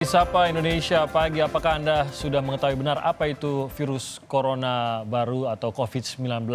Sapa Indonesia Pagi, apakah Anda sudah mengetahui benar apa itu virus corona baru atau COVID-19?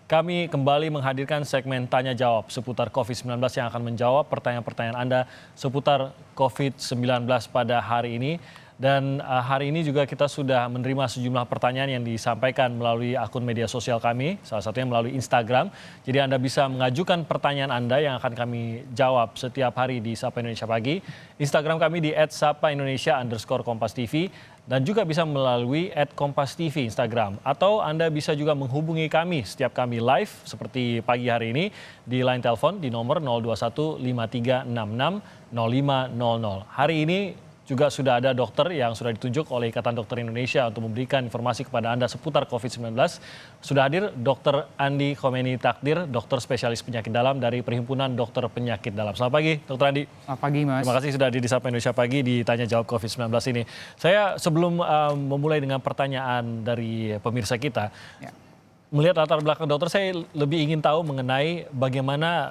Kami kembali menghadirkan segmen Tanya Jawab seputar COVID-19 yang akan menjawab pertanyaan-pertanyaan Anda seputar COVID-19 pada hari ini. Dan hari ini juga kita sudah menerima sejumlah pertanyaan yang disampaikan melalui akun media sosial kami, salah satunya melalui Instagram. Jadi Anda bisa mengajukan pertanyaan Anda yang akan kami jawab setiap hari di Sapa Indonesia Pagi. Instagram kami di @sapaindonesia_kompas.tv dan juga bisa melalui @kompas.tv Instagram. Atau Anda bisa juga menghubungi kami setiap kami live seperti pagi hari ini di line telepon di nomor 021 5366 0500. Hari ini juga sudah ada dokter yang sudah ditunjuk oleh Ikatan Dokter Indonesia untuk memberikan informasi kepada Anda seputar COVID-19. Sudah hadir Dr. Andi Khomeni Takdir, dokter spesialis penyakit dalam dari Perhimpunan Dokter Penyakit Dalam. Selamat pagi, Dr. Andi. Selamat pagi, Mas. Terima kasih sudah hadir di Sapa Indonesia Pagi di Tanya Jawab COVID-19 ini. Saya sebelum memulai dengan pertanyaan dari pemirsa kita, melihat latar belakang dokter, saya lebih ingin tahu mengenai bagaimana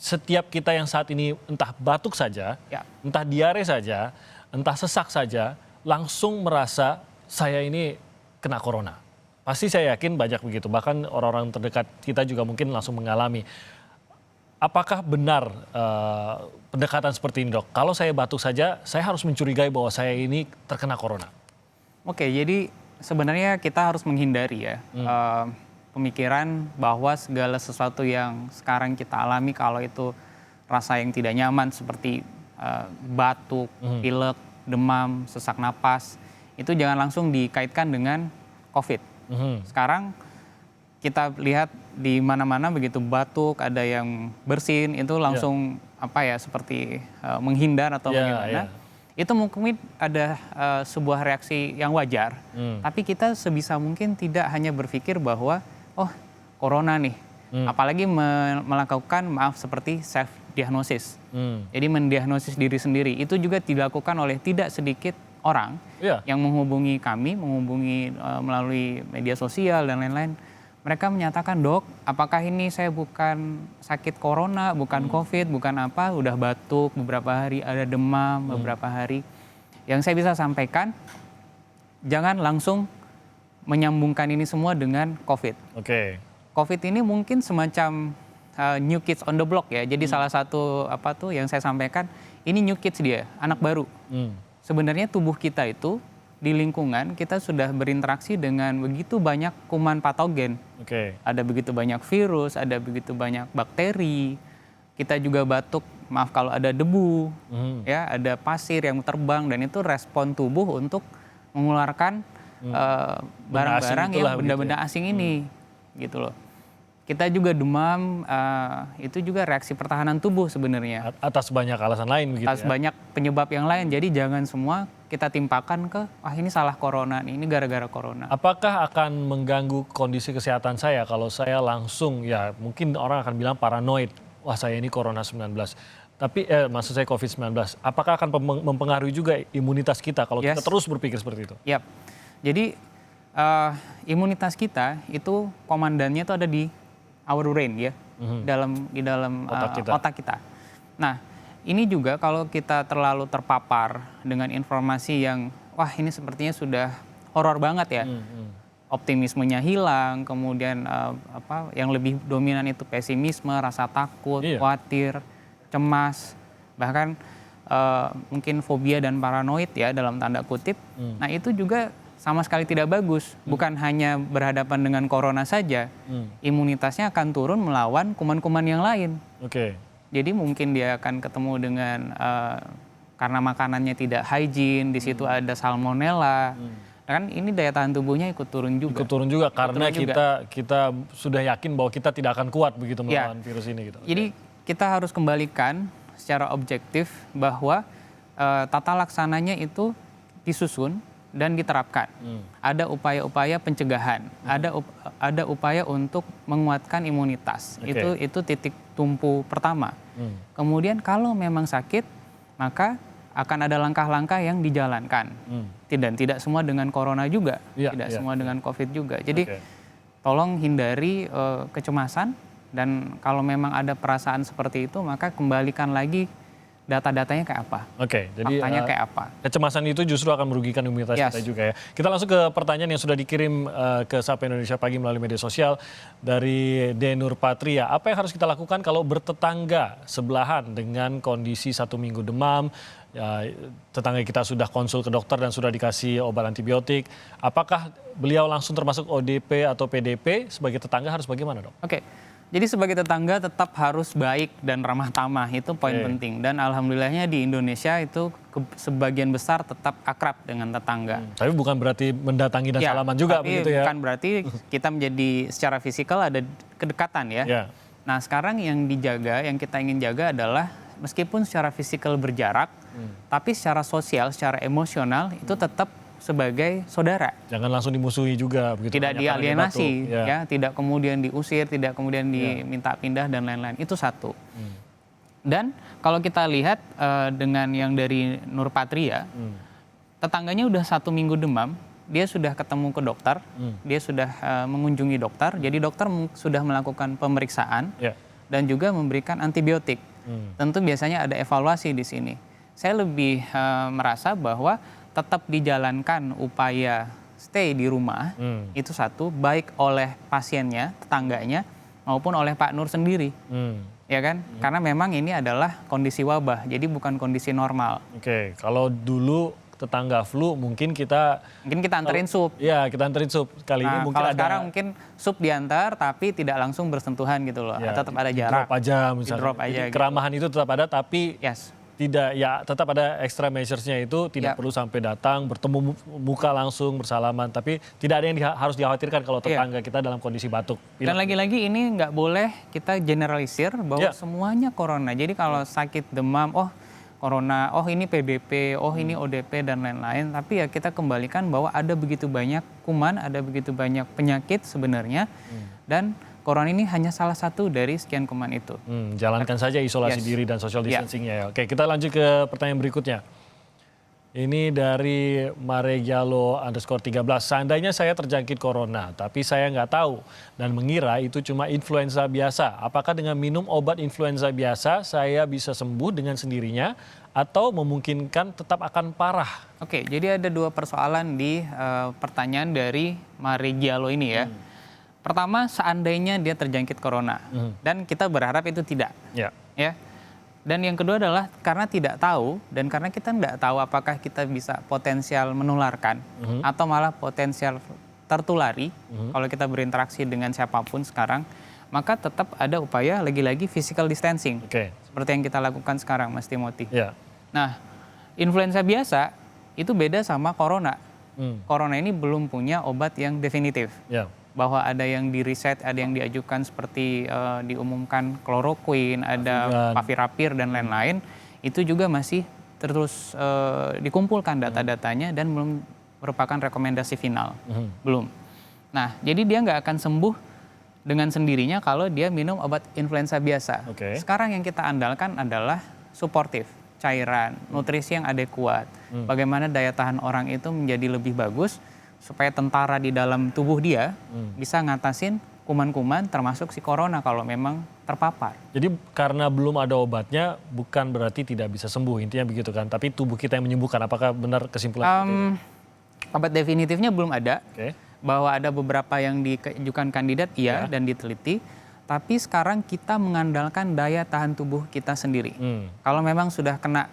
setiap kita yang saat ini entah batuk saja, entah diare saja, entah sesak saja, langsung merasa saya ini kena corona. Pasti saya yakin banyak begitu, bahkan orang-orang terdekat kita juga mungkin langsung mengalami. Apakah benar pendekatan seperti ini, Dok? Kalau saya batuk saja, saya harus mencurigai bahwa saya ini terkena corona. Oke, jadi sebenarnya kita harus menghindari ya pemikiran bahwa segala sesuatu yang sekarang kita alami kalau itu rasa yang tidak nyaman seperti batuk, pilek, demam, sesak napas, itu jangan langsung dikaitkan dengan COVID. Sekarang kita lihat di mana-mana begitu batuk, ada yang bersin, itu langsung seperti menghindar atau bagaimana. Itu mungkin ada sebuah reaksi yang wajar, tapi kita sebisa mungkin tidak hanya berpikir bahwa corona nih, apalagi melakukan seperti self diagnosis. Jadi mendiagnosis diri sendiri itu juga dilakukan oleh tidak sedikit orang yang menghubungi kami, melalui media sosial dan lain-lain. Mereka menyatakan, "Dok, apakah ini saya bukan sakit corona, bukan COVID, bukan apa, udah batuk beberapa hari, ada demam beberapa hari." Yang saya bisa sampaikan, jangan langsung menyambungkan ini semua dengan COVID. COVID ini mungkin semacam new kids on the block ya. Jadi salah satu yang saya sampaikan, ini new kids dia, anak baru. Sebenarnya tubuh kita itu di lingkungan kita sudah berinteraksi dengan begitu banyak kuman patogen. Ada begitu banyak virus, ada begitu banyak bakteri. Kita juga batuk, maaf kalau ada debu, ada pasir yang terbang, dan itu respon tubuh untuk mengeluarkan barang-barang yang benda-benda asing ini, gitu loh. Kita juga demam, itu juga reaksi pertahanan tubuh sebenarnya. Atas banyak alasan lain begitu. Atas banyak penyebab yang lain. Jadi jangan semua kita timpakan ke, ini salah corona, ini gara-gara corona. Apakah akan mengganggu kondisi kesehatan saya kalau saya langsung, ya mungkin orang akan bilang paranoid, wah saya ini corona 19. Tapi maksud saya COVID-19, apakah akan mempengaruhi juga imunitas kita kalau kita terus berpikir seperti itu? Jadi imunitas kita itu komandannya itu ada di our brain ya, di dalam otak kita. Nah, ini juga kalau kita terlalu terpapar dengan informasi yang ini sepertinya sudah horor banget ya. Optimismenya hilang, kemudian yang lebih dominan itu pesimisme, rasa takut, khawatir, cemas, bahkan mungkin fobia dan paranoid ya dalam tanda kutip. Nah, itu juga sama sekali tidak bagus. Bukan hanya berhadapan dengan corona saja, imunitasnya akan turun melawan kuman-kuman yang lain. Jadi mungkin dia akan ketemu dengan karena makanannya tidak hygiene, di situ ada salmonella. Kan ini daya tahan tubuhnya ikut turun juga. Karena kita sudah yakin bahwa kita tidak akan kuat begitu melawan virus ini gitu. Jadi kita harus kembalikan secara objektif bahwa tata laksananya itu disusun dan diterapkan. Ada upaya-upaya pencegahan, ada upaya untuk menguatkan imunitas. Itu titik tumpu pertama. Kemudian kalau memang sakit, maka akan ada langkah-langkah yang dijalankan. Tidak semua dengan corona juga, tidak semua dengan COVID juga. Jadi tolong hindari kecemasan, dan kalau memang ada perasaan seperti itu, maka kembalikan lagi data-datanya kayak apa, Oke, jadi faktanya kayak apa. kecemasan itu justru akan merugikan imunitas Yes. kita juga ya. Kita langsung ke pertanyaan yang sudah dikirim ke Sapa Indonesia Pagi melalui media sosial dari Denur Patria. Apa yang harus kita lakukan kalau bertetangga sebelahan dengan kondisi 1 minggu demam, ya, tetangga kita sudah konsul ke dokter dan sudah dikasih obat antibiotik. Apakah beliau langsung termasuk ODP atau PDP? Sebagai tetangga harus bagaimana, Dok? Oke. Jadi sebagai tetangga tetap harus baik dan ramah tamah, itu poin penting. Dan alhamdulillahnya di Indonesia itu sebagian besar tetap akrab dengan tetangga. Tapi bukan berarti mendatangi dan Ya, salaman juga tapi begitu ya? bukan berarti kita menjadi secara fisikal ada kedekatan ya. Ya. Nah sekarang yang dijaga, yang kita ingin jaga adalah meskipun secara fisikal berjarak, tapi secara sosial, secara emosional itu tetap sebagai saudara. Jangan langsung dimusuhi juga begitu. Tidak banyak kali dialienasi, batuk. ya, tidak kemudian diusir, tidak kemudian diminta pindah dan lain-lain. Itu satu. Dan kalau kita lihat dengan yang dari Nur Patria, tetangganya udah 1 minggu demam, dia sudah ketemu ke dokter, dia sudah mengunjungi dokter, jadi dokter sudah melakukan pemeriksaan dan juga memberikan antibiotik. Tentu biasanya ada evaluasi di sini. Saya lebih merasa bahwa tetap dijalankan upaya stay di rumah, itu satu, baik oleh pasiennya, tetangganya, maupun oleh Pak Nur sendiri. Ya kan? Karena memang ini adalah kondisi wabah, jadi bukan kondisi normal. Oke, kalau dulu tetangga flu mungkin kita anterin sup. Iya, kita anterin sup. Kali ini Nah, mungkin kalau ada sekarang mungkin sup diantar tapi tidak langsung bersentuhan gitu loh. ya, Tetap ada jarak. Drop aja misalnya. Di-drop aja Jadi gitu. keramahan itu tetap ada tapi Yes. tidak, ya tetap ada extra measures-nya itu, tidak perlu sampai datang bertemu muka langsung bersalaman, tapi tidak ada yang harus dikhawatirkan kalau tetangga kita dalam kondisi batuk. Dan lagi-lagi ini nggak boleh kita generalisir bahwa semuanya corona. Jadi kalau sakit demam, oh corona, oh ini PBP, oh ini ODP dan lain-lain. Tapi ya kita kembalikan bahwa ada begitu banyak kuman, ada begitu banyak penyakit sebenarnya, dan corona ini hanya salah satu dari sekian kuman itu. Jalankan saja isolasi diri dan social distancing-nya ya. Oke, kita lanjut ke pertanyaan berikutnya. Ini dari Maregalo _13. Seandainya saya terjangkit corona, tapi saya nggak tahu dan mengira itu cuma influenza biasa. Apakah dengan minum obat influenza biasa saya bisa sembuh dengan sendirinya atau memungkinkan tetap akan parah? Oke, jadi ada 2 persoalan di pertanyaan dari Maregalo ini ya. Pertama, seandainya dia terjangkit corona, dan kita berharap itu tidak. Ya. Dan yang kedua adalah karena tidak tahu dan karena kita tidak tahu apakah kita bisa potensial menularkan atau malah potensial tertulari kalau kita berinteraksi dengan siapapun sekarang, maka tetap ada upaya lagi-lagi physical distancing. Seperti yang kita lakukan sekarang, Mas Timothy. Nah, influenza biasa itu beda sama corona. Corona ini belum punya obat yang definitif. Bahwa ada yang diriset, ada yang diajukan seperti diumumkan kloroquine, ada favipiravir dan lain-lain, itu juga masih terus dikumpulkan data-datanya dan belum merupakan rekomendasi final, belum. Nah, jadi dia nggak akan sembuh dengan sendirinya kalau dia minum obat influenza biasa. Sekarang yang kita andalkan adalah suportif, cairan, nutrisi yang adekuat, bagaimana daya tahan orang itu menjadi lebih bagus, supaya tentara di dalam tubuh dia bisa ngatasin kuman-kuman termasuk si corona kalau memang terpapar. Jadi karena belum ada obatnya bukan berarti tidak bisa sembuh, intinya begitu kan. Tapi tubuh kita yang menyembuhkan, apakah benar kesimpulan itu? Obat definitifnya belum ada. Bahwa ada beberapa yang diajukan kandidat, iya, dan diteliti. Tapi sekarang kita mengandalkan daya tahan tubuh kita sendiri. Kalau memang sudah kena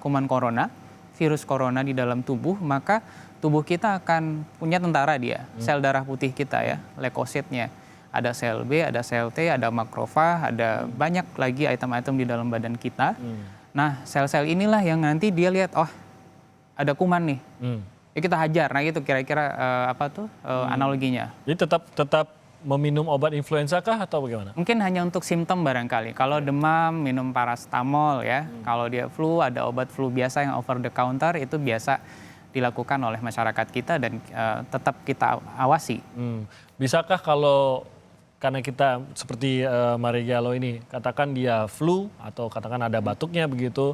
kuman corona, virus corona di dalam tubuh, maka tubuh kita akan punya tentara dia, sel darah putih kita ya, leukositnya. Ada sel B, ada sel T, ada makrofag, ada banyak lagi item-item di dalam badan kita. Nah, sel-sel inilah yang nanti dia lihat, oh ada kuman nih, ya kita hajar. Nah itu kira-kira analoginya. Jadi tetap meminum obat influenza kah atau bagaimana? Mungkin hanya untuk simptom barangkali. Kalau demam, minum paracetamol ya. Kalau dia flu, ada obat flu biasa yang over the counter, itu biasa dilakukan oleh masyarakat kita dan tetap kita awasi. Bisakah kalau karena kita seperti Maregalo ini, katakan dia flu atau katakan ada batuknya begitu,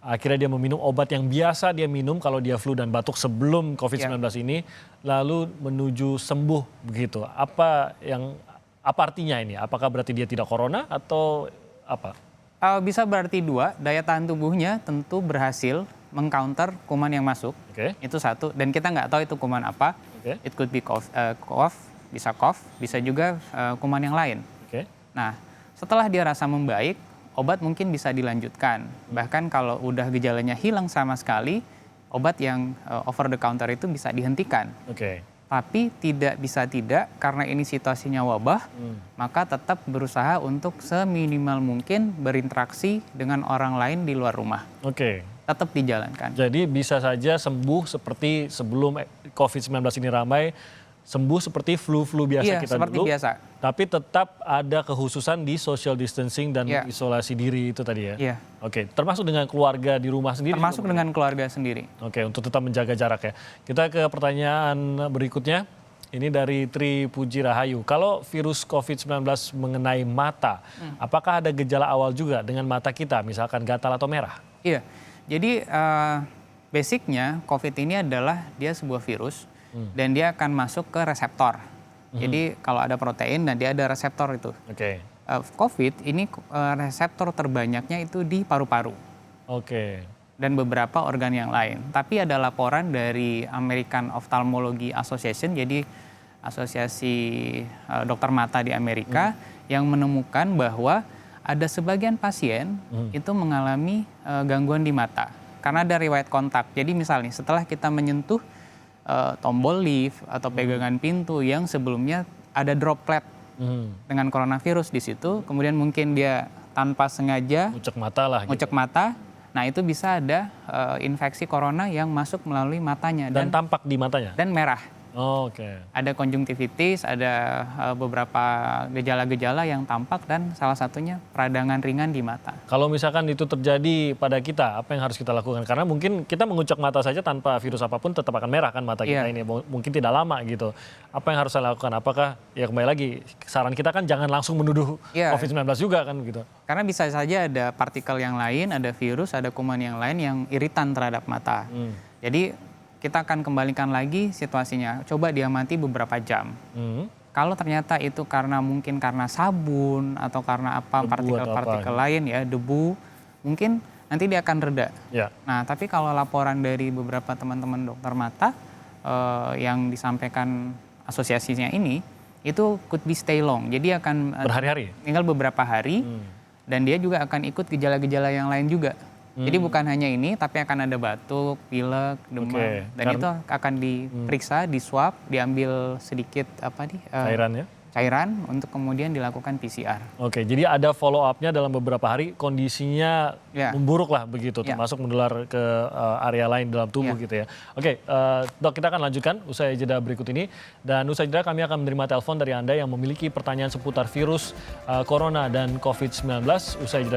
akhirnya dia meminum obat yang biasa dia minum kalau dia flu dan batuk sebelum COVID-19 ini, lalu menuju sembuh begitu. Apa artinya ini? Apakah berarti dia tidak corona atau apa? Bisa berarti dua, daya tahan tubuhnya tentu berhasil mengcounter kuman yang masuk. Oke. Itu satu, dan kita nggak tahu itu kuman apa. Oke. It could be cough, bisa juga kuman yang lain. Oke. Nah, setelah dia rasa membaik, obat mungkin bisa dilanjutkan. Bahkan kalau udah gejalanya hilang sama sekali, obat yang over the counter itu bisa dihentikan. Oke. Tapi tidak, karena ini situasinya wabah, maka tetap berusaha untuk seminimal mungkin berinteraksi dengan orang lain di luar rumah. Oke. Tetap dijalankan. Jadi bisa saja sembuh seperti sebelum COVID-19 ini ramai, sembuh seperti flu-flu biasa Iya, kita seperti dulu. biasa. Tapi tetap ada kekhususan di social distancing dan Iya. isolasi diri itu tadi ya? Iya. Oke, termasuk dengan keluarga di rumah sendiri? Termasuk dengan keluarga sendiri. Oke, untuk tetap menjaga jarak ya. Kita ke pertanyaan berikutnya. Ini dari Tri Puji Rahayu. Kalau virus COVID-19 mengenai mata, apakah ada gejala awal juga dengan mata kita, misalkan gatal atau merah? Iya, jadi basicnya COVID ini adalah dia sebuah virus dan dia akan masuk ke reseptor. Jadi kalau ada protein dan dia ada reseptor itu. Oke. COVID ini reseptor terbanyaknya itu di paru-paru Oke. dan beberapa organ yang lain. Tapi ada laporan dari American Ophthalmology Association, jadi asosiasi dokter mata di Amerika yang menemukan bahwa ada sebagian pasien itu mengalami gangguan di mata karena ada riwayat kontak. Jadi misalnya setelah kita menyentuh tombol lift atau pegangan pintu yang sebelumnya ada droplet dengan coronavirus di situ, kemudian mungkin dia tanpa sengaja Ngucek mata lah. ngucek mata, nah itu bisa ada infeksi corona yang masuk melalui matanya Dan tampak di matanya? dan merah. Oh, oke. Ada konjungtivitis, ada beberapa gejala-gejala yang tampak dan salah satunya peradangan ringan di mata. Kalau misalkan itu terjadi pada kita, apa yang harus kita lakukan? Karena mungkin kita mengucek mata saja tanpa virus apapun tetap akan merah kan mata kita Iya. ini. Mungkin tidak lama gitu. Apa yang harus saya lakukan? Apakah, ya kembali lagi, saran kita kan jangan langsung menuduh Iya. COVID-19 juga kan gitu. Karena bisa saja ada partikel yang lain, ada virus, ada kuman yang lain yang iritan terhadap mata. Jadi kita akan kembalikan lagi situasinya. Coba diamati beberapa jam. Kalau ternyata itu mungkin karena sabun atau karena apa Debu partikel-partikel atau lain ya, debu, mungkin nanti dia akan reda. Ya. Nah, tapi kalau laporan dari beberapa teman-teman dokter mata yang disampaikan asosiasinya ini, itu could be stay long. Jadi akan Berhari-hari? tinggal beberapa hari dan dia juga akan ikut gejala-gejala yang lain juga. Jadi bukan hanya ini, tapi akan ada batuk, pilek, demam, Oke. dan itu akan diperiksa, diswab, diambil sedikit Cairan ya? cairan untuk kemudian dilakukan PCR. Oke, jadi ada follow up-nya dalam beberapa hari, kondisinya Ya. memburuk lah begitu, Ya. termasuk menular ke area lain dalam tubuh gitu ya. Oke, Dok, kita akan lanjutkan usai jeda berikut ini. Dan usai jeda kami akan menerima telepon dari Anda yang memiliki pertanyaan seputar virus corona dan COVID-19. Usai jeda.